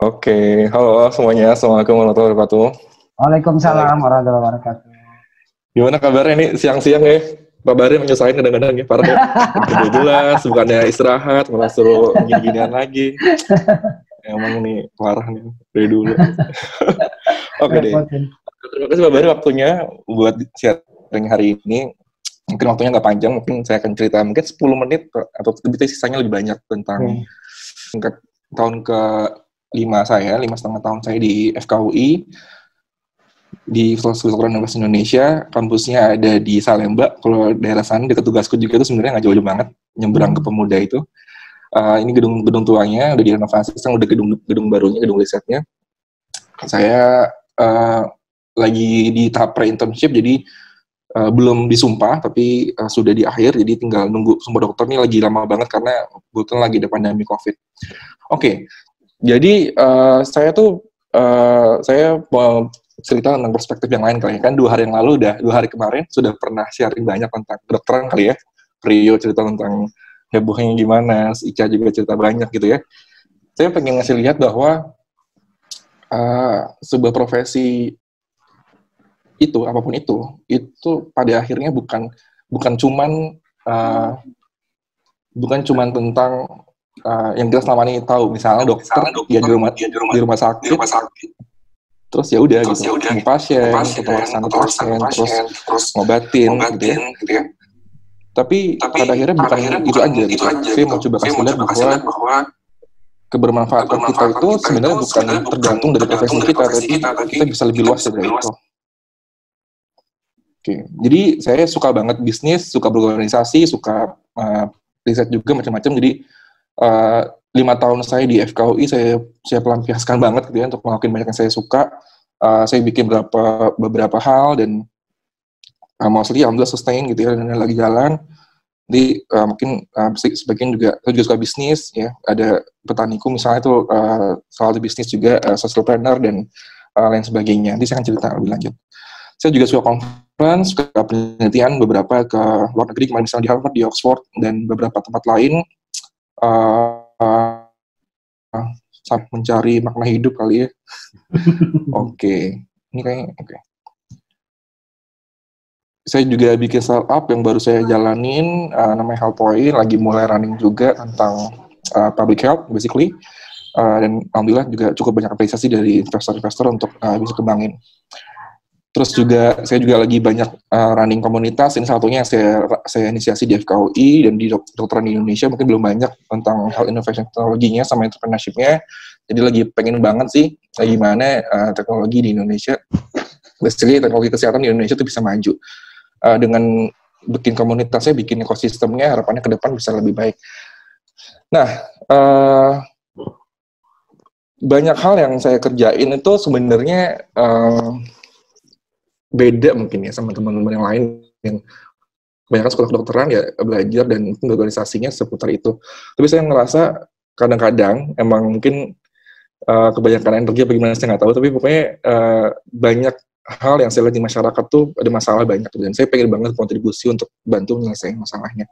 Oke, halo semuanya. Assalamualaikum warahmatullahi wabarakatuh. Waalaikumsalam Baik. warahmatullahi wabarakatuh. Gimana kabarnya nih siang-siang ya? Kabarnya menyusahin kadang-kadang ya, parah ya. Udah jelas, bukannya istirahat, malah suruh gini-ginian lagi. Emang nih, parah nih, dari dulu. Oke deh. Repotin. Terima kasih Pak Bari waktunya buat sharing hari ini. Mungkin waktunya nggak panjang, mungkin saya akan cerita mungkin 10 menit, atau lebih sisanya lebih banyak tentang Oke. tahun ke 5 saya, 5,5 tahun saya di FKUI, di Fakultas Kedokteran Universitas Indonesia. Kampusnya ada di Salemba. Kalau daerah sana dekat tugasku juga itu sebenarnya nggak jauh-jauh banget, nyebrang ke Pemuda itu. Ini gedung tuanya udah direnovasi, sekarang udah gedung barunya, gedung risetnya. Saya lagi di tahap pre-internship, jadi belum disumpah, tapi sudah di akhir, jadi tinggal nunggu sumpah dokter. Ini lagi lama banget karena kebetulan lagi ada pandemi COVID. Oke, jadi saya mau cerita tentang perspektif yang lain kali ya. Kan 2 hari yang lalu, 2 hari kemarin sudah pernah sharing banyak tentang kedokteran kali ya. Rio cerita tentang hebohnya gimana, si Ica juga cerita banyak gitu ya. Saya pengen ngasih lihat bahwa sebuah profesi itu, apapun itu pada akhirnya bukan cuman tentang yang kita selama ini tahu, misalnya dokter ya di rumah sakit, terus ya udah gitu, ketemu pasien, ketemu laksana pasien, terus ngobatin gitu ya. Tapi pada akhirnya bukan itu aja gitu. Saya mau coba kasih lihat bahwa kebermanfaatan kita itu sebenarnya bukan tergantung dari profesi kita, tapi kita bisa lebih luas dari itu. Oke, jadi saya suka banget bisnis, suka berorganisasi, suka riset juga macam-macam. Jadi 5 tahun saya di FKUI saya pelampiaskan banget gitu ya untuk melakukan banyak yang saya suka. Saya bikin beberapa hal dan mostly alhamdulillah sustain gitu ya, dan lagi jalan. Jadi mungkin sebagian juga saya juga suka bisnis ya. Ada petaniku misalnya itu soal bisnis juga, socialpreneur dan lain sebagainya. Nanti saya akan cerita lebih lanjut. Saya juga suka conference, suka penelitian beberapa ke luar negeri, kemarin misalnya di Harvard, di Oxford, dan beberapa tempat lain. Mencari makna hidup kali ya. Oke. Ini kayaknya oke. Saya juga bikin startup yang baru saya jalanin, namanya Healthpoint, lagi mulai running juga tentang public health basically, dan alhamdulillah juga cukup banyak apresiasi dari investor-investor untuk bisa kembangin. Terus juga saya juga lagi banyak running komunitas. Ini satunya saya inisiasi di FKUI dan di dokteran di Indonesia. Mungkin belum banyak tentang health innovation teknologinya sama entrepreneurship-nya. Jadi lagi pengen banget sih gimana teknologi di Indonesia, basically teknologi kesehatan di Indonesia itu bisa maju. Dengan bikin komunitasnya, bikin ekosistemnya, harapannya ke depan bisa lebih baik. Nah, banyak hal yang saya kerjain itu sebenarnya beda mungkin ya sama teman-teman yang lain yang kebanyakan sekolah kedokteran ya belajar dan organisasinya seputar itu. Tapi saya ngerasa kadang-kadang emang mungkin kebanyakan energi bagaimana saya nggak tahu, tapi pokoknya banyak hal yang saya lihat di masyarakat tuh ada masalah banyak, dan saya pengen banget kontribusi untuk bantu menyelesaikan masalahnya.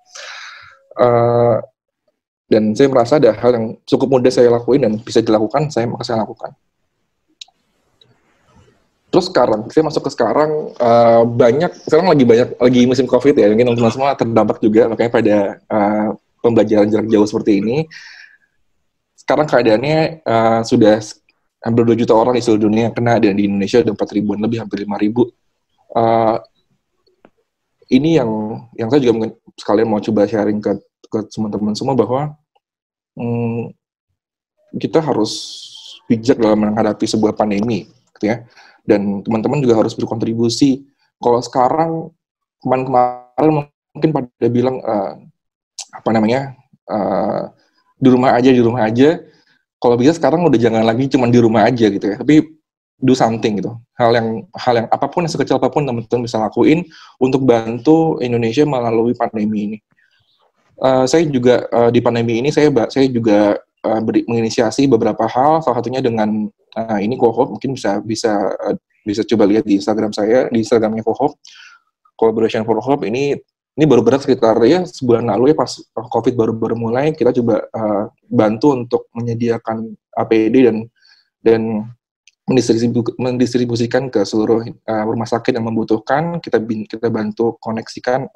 Dan saya merasa ada hal yang cukup mudah saya lakuin dan bisa dilakukan, maka saya lakukan. Terus sekarang, saya masuk ke sekarang, sekarang lagi musim COVID ya, mungkin teman-teman semua terdampak juga, makanya pada pembelajaran jarak jauh seperti ini. Sekarang keadaannya sudah hampir 2 juta orang di seluruh dunia yang kena, dan di Indonesia ada 4 ribuan lebih, hampir 5 ribu. Ini yang saya juga sekalian mau coba sharing ke teman-teman semua bahwa kita harus bijak dalam menghadapi sebuah pandemi, gitu ya. Dan teman-teman juga harus berkontribusi. Kalau sekarang, kemarin mungkin pada bilang di rumah aja. Kalau bisa sekarang udah jangan lagi cuma di rumah aja gitu ya, tapi do something gitu. Hal yang apapun, yang sekecil apapun teman-teman bisa lakuin untuk bantu Indonesia melalui pandemi ini. Saya juga di pandemi ini saya juga menginisiasi beberapa hal, salah satunya dengan ini Cohop, mungkin bisa coba lihat di Instagram saya, di Instagramnya Cohop, Collaboration for Hope. Ini ini baru berat sekitar ya sebulan lalu ya, pas COVID baru mulai, kita coba bantu untuk menyediakan APD dan mendistribusikan ke seluruh rumah sakit yang membutuhkan. Kita bantu koneksikan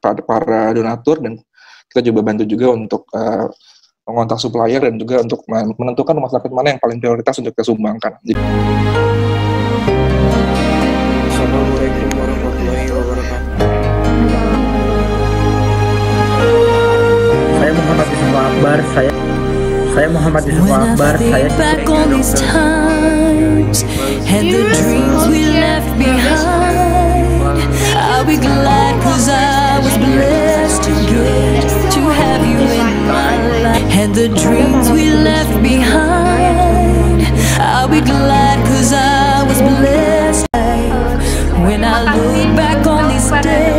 para donatur, dan kita coba bantu juga untuk mengontak supplier dan juga untuk menentukan rumah sakit mana yang paling prioritas untuk kita sumbangkan. Assalamualaikum warahmatullahi wabarakatuh. Saya Muhammad Yusuf Akbar. Saya Muhammad Yusuf Akbar. Saya back on these times and the dreams we left behind. I'll be glad 'cause I was blessed to get to have you in my life. And the dreams we left behind, I'll be glad 'cause I was blessed. When I look back on these days,